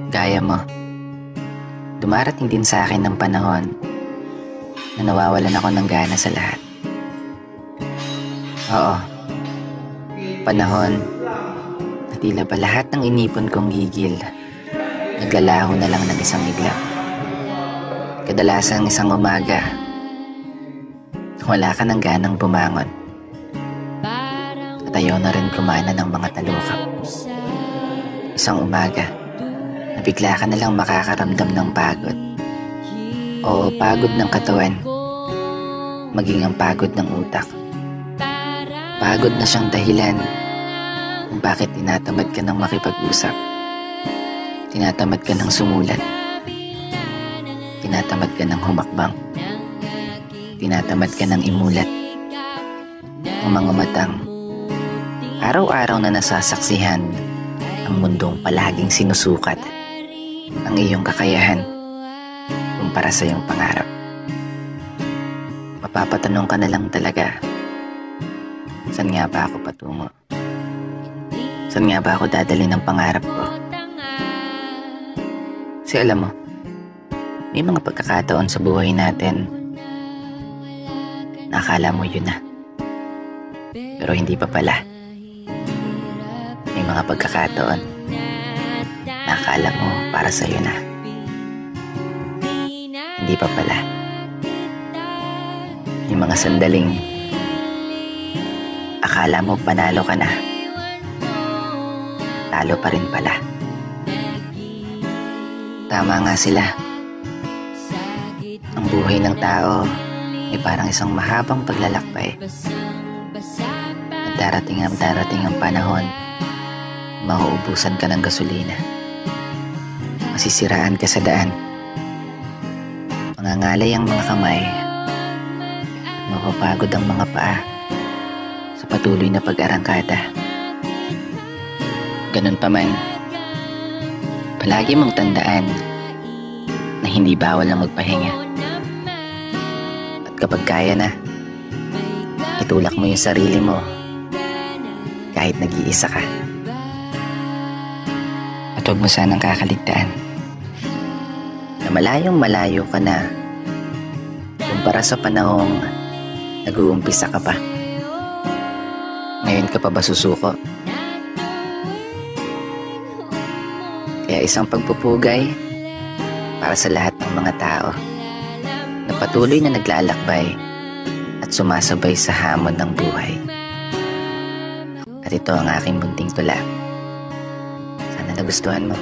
Gaya mo, dumarating din sa akin ng panahon na nawawalan ako ng gana sa lahat. Oo, panahon na tila ba lahat ng inipon kong gigil naglalaho na lang ng isang iglap. Kadalasan isang umaga, wala ka ng ganang bumangon at ayaw na rin kumana ng mga talukap. Isang umaga, bigla ka na lang makakaramdam ng pagod. Oo, pagod ng katawan, maging ang pagod ng utak. Pagod na siyang dahilan kung bakit tinatamad ka ng makipag-usap. Tinatamad ka ng sumulat. Tinatamad ka ng humakbang. Tinatamad ka ng imulat. Ang mga matang, araw-araw na nasasaksihan ang mundong palaging sinusukat ang iyong kakayahan kumpara sa iyong pangarap. Mapapatanong ka na lang talaga, saan nga ba ako patungo? Saan nga ba ako dadali ng pangarap ko? Kasi alam mo, may mga pagkakataon sa buhay natin na akala mo yun na, pero hindi pa pala. May mga pagkakataon na akala mo para sa'yo na, hindi pa pala. May mga sandaling akala mo panalo ka na, talo pa rin pala. Tama nga sila. Ang buhay ng tao ay parang isang mahabang paglalakbay. At darating ang panahon, mauubusan ka ng gasolina. Masisiraan ka sa daan. Mangangalay ang mga kamay at mapapagod ang mga paa sa patuloy na pag-arangkada. Ganun pa man, palagi mong tandaan na hindi bawal na magpahinga. At kapag kaya na, itulak mo yung sarili mo kahit nag-iisa ka. At huwag mo sanang kakaligtaan na malayong malayo ka na kumpara sa panahong nag-uumpisa ka pa. Ngayon ka pa ba susuko? Kaya isang pagpupugay para sa lahat ng mga tao na patuloy na naglalakbay at sumasabay sa hamon ng buhay. At ito ang aking munting tula. Sana nagustuhan mo.